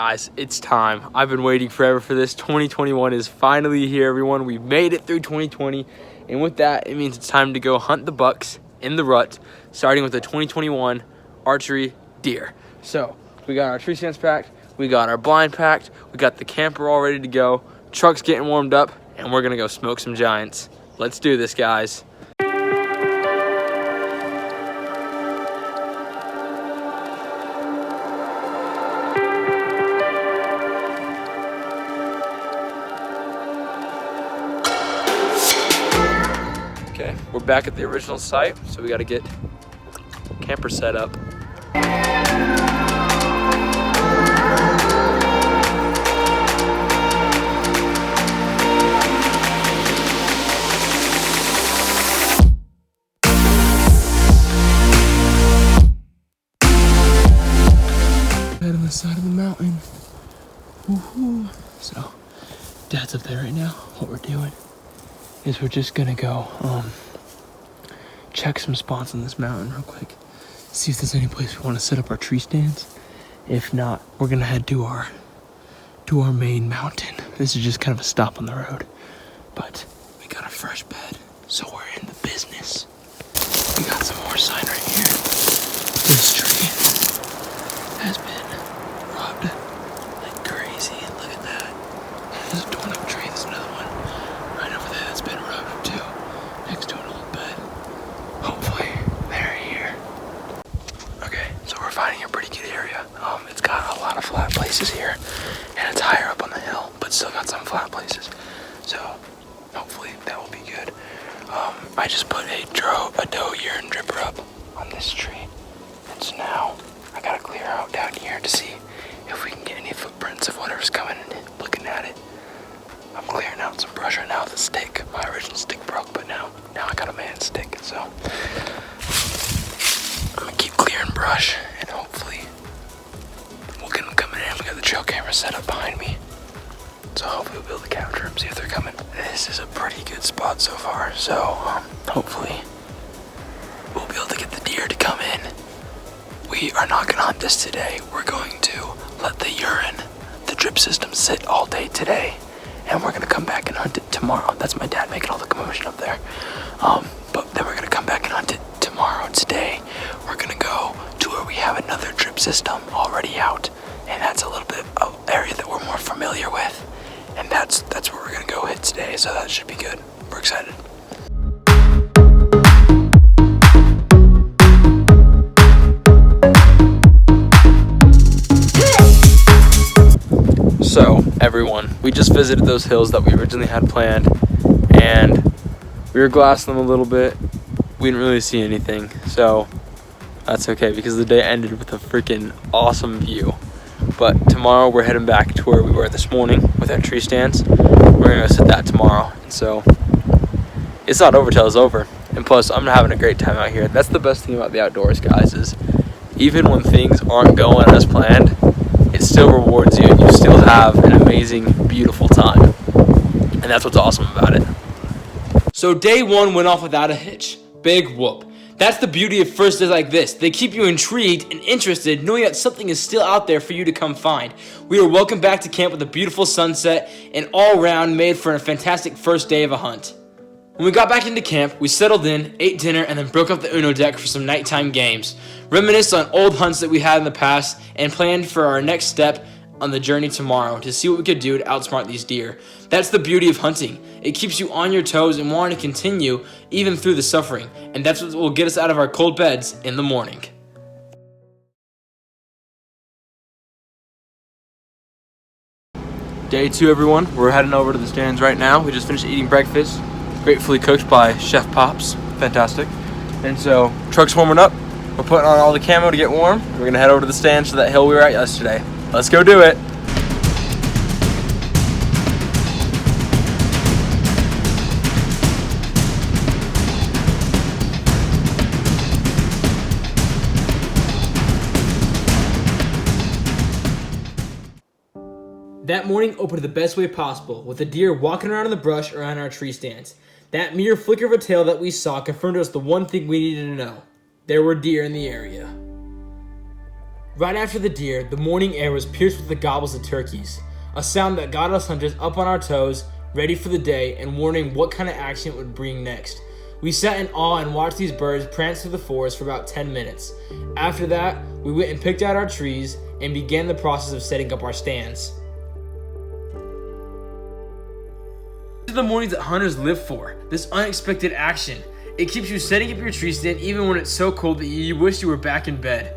Guys, it's time. I've been waiting forever for this. 2021 is finally here, everyone. We've made it through 2020. And with that, it means it's time to go hunt the bucks in the rut, starting with the 2021 archery deer. So, we got our tree stands packed, we got our blind packed, we got the camper all ready to go, truck's getting warmed up, and we're gonna go smoke some giants. Let's do this, guys. Okay, we're back at the original site, so we gotta get camper set up. Right on the side of the mountain. Woohoo! So, Dad's up there right now. What we're doing is we're just gonna go check some spots on this mountain real quick, see if there's any place we want to set up our tree stands. If not, we're gonna head to our main mountain. This is just kind of a stop on the road, but we got a fresh bed, so we're in the business. We got some more sign right here. This tree has been rubbed like crazy. Look at that. There's a torn up tree. There's another one right over there that's been rubbed too, next to an old bed. Hopefully they're here. Okay, so we're finding a pretty good area. It's got a lot of flat places here, and it's higher up on the hill, but still got some flat places. So hopefully that will be good. I just put a doe urine dripper up on this tree, and so now I gotta clear out down here to see if we can get any footprints of whatever's coming and looking at it. I'm clearing out some brush right now with a stick. My original stick broke, but now I got a man stick, so I'm gonna keep clearing brush, and hopefully we'll get them coming in. We got the trail camera set up behind me, so hopefully we'll be able to capture them, see if they're coming. This is a pretty good spot so far, so hopefully we'll be able to get the deer to come in. We are not gonna hunt this today. We're going to let the urine, the drip system, sit all day today, and we're gonna come back and hunt it tomorrow. That's my dad making all the commotion up there. But then we're gonna come back and hunt it tomorrow. Today, we're gonna go to where we have another drip system already out, and that's a little bit of area that we're more familiar with, and that's where we're gonna go hit today. So that should be good. We're excited. So, everyone, we just visited those hills that we originally had planned, and we were glassing them a little bit. We didn't really see anything, so that's okay because the day ended with a freaking awesome view. But tomorrow we're heading back to where we were this morning with our tree stands. We're gonna go set that tomorrow, and so it's not over till it's over. And plus, I'm having a great time out here. That's the best thing about the outdoors, guys, is even when things aren't going as planned, it still rewards you, and you still have an amazing, beautiful time. And that's what's awesome about it. So day one went off without a hitch. Big whoop. That's the beauty of first days like this. They keep you intrigued and interested, knowing that something is still out there for you to come find. We were welcomed back to camp with a beautiful sunset, and all around made for a fantastic first day of a hunt. When we got back into camp, we settled in, ate dinner, and then broke up the Uno deck for some nighttime games. Reminisced on old hunts that we had in the past, and planned for our next step on the journey tomorrow to see what we could do to outsmart these deer. That's the beauty of hunting. It keeps you on your toes and wanting to continue even through the suffering, and that's what will get us out of our cold beds in the morning. Day two, everyone. We're heading over to the stands right now. We just finished eating breakfast, gratefully cooked by Chef Pops. Fantastic. And so, truck's warming up. We're putting on all the camo to get warm. We're gonna head over to the stands to that hill we were at yesterday. Let's go do it. That morning opened the best way possible, with the deer walking around in the brush around our tree stands. That mere flicker of a tail that we saw confirmed to us the one thing we needed to know. There were deer in the area. Right after the deer, the morning air was pierced with the gobbles of turkeys, a sound that got us hunters up on our toes, ready for the day and wondering what kind of action it would bring next. We sat in awe and watched these birds prance through the forest for about 10 minutes. After that, we went and picked out our trees and began the process of setting up our stands. These are the mornings that hunters live for, this unexpected action. It keeps you setting up your tree stand even when it's so cold that you wish you were back in bed.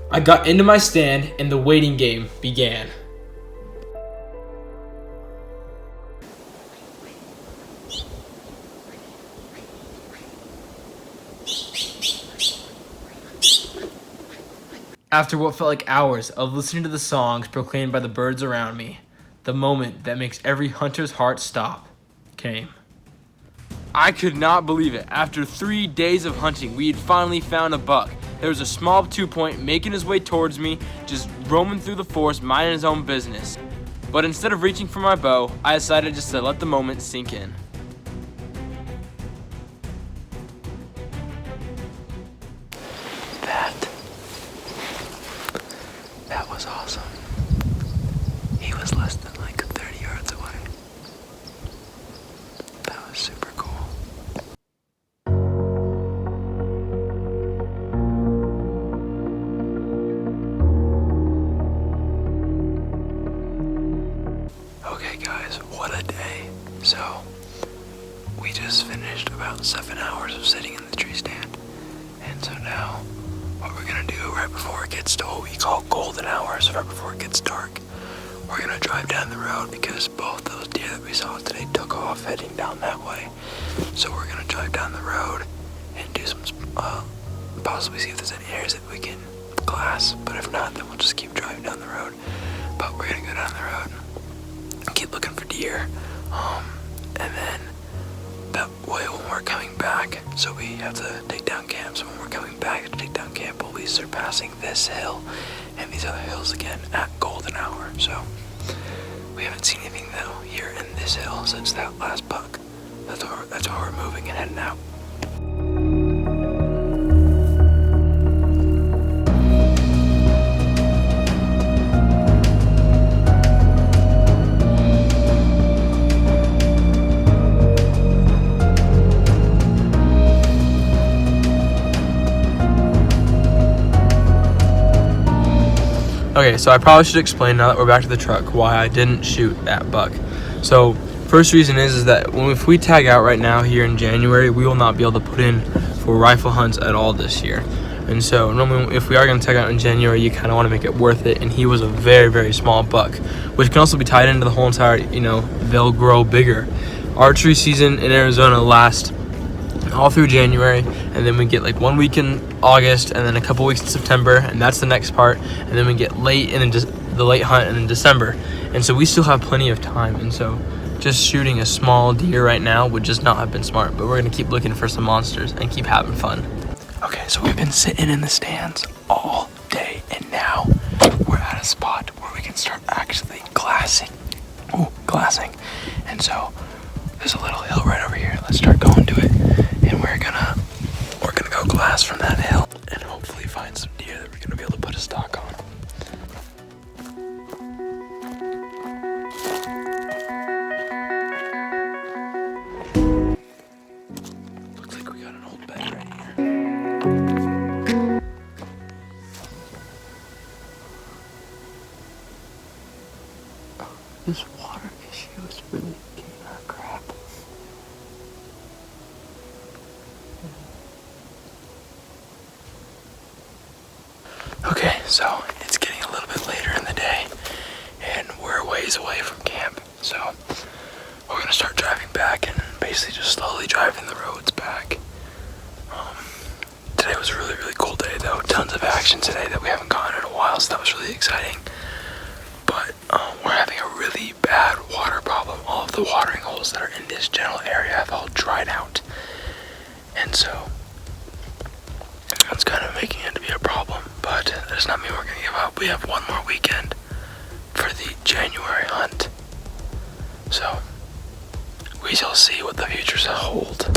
I got into my stand and the waiting game began. After what felt like hours of listening to the songs proclaimed by the birds around me, the moment that makes every hunter's heart stop came. I could not believe it. After 3 days of hunting, we had finally found a buck. There was a small 2-point making his way towards me, just roaming through the forest, minding his own business. But instead of reaching for my bow, I decided just to let the moment sink in. That was awesome. He was less than like 30 yards away. That was super cool. Okay guys, what a day. So, we just finished about 7 hours of sitting in the tree stand. And so now, what we're gonna do right before it gets to what we call golden hours, right before it gets dark, we're gonna drive down the road because both those deer that we saw today took off heading down that way. So we're gonna drive down the road and do some, possibly see if there's any areas that we can glass, but if not, then we'll just keep driving down the road. But we're gonna go down the road and keep looking for deer, and then that way when we're coming back, so we have to take down camp, so when we're coming back to take down camp, we'll be surpassing this hill and these other hills again at golden hour. So we haven't seen anything though here in this hill since that last buck. That's why we're moving and heading out. Okay, so I probably should explain now that we're back to the truck why I didn't shoot that buck. So first reason is that if we tag out right now here in January, we will not be able to put in for rifle hunts at all this year. And so normally if we are going to tag out in January, you kind of want to make it worth it. And he was a very, very small buck, which can also be tied into the whole entire, they'll grow bigger. Archery season in Arizona lasts all through January, and then we get like 1 week in August and then a couple weeks in September, and that's the next part, and then we get late in the late hunt and in December, and so we still have plenty of time. And so just shooting a small deer right now would just not have been smart, but we're gonna keep looking for some monsters and keep having fun. Okay, so we've been sitting in the stands all day, and now we're at a spot where we can start actually glassing. And so there's a little hill right over here. Let's start going to it, and we're gonna go glass from that hill and hopefully find some deer that we're gonna be able to put a stock on. Looks like we got an old bed right here. This water issue is really giving our crap. Okay, so it's getting a little bit later in the day, and we're a ways away from camp. So we're gonna start driving back and basically just slowly driving the roads back. Today was a really, really cool day though. Tons of action today that we haven't gotten in a while, so that was really exciting. But we're having a really bad water problem. All of the watering holes that are in this general area have all dried out. And so that's kind of making it to be a problem. But that does not mean we're going to give up. We have one more weekend for the January hunt. So we shall see what the future shall hold.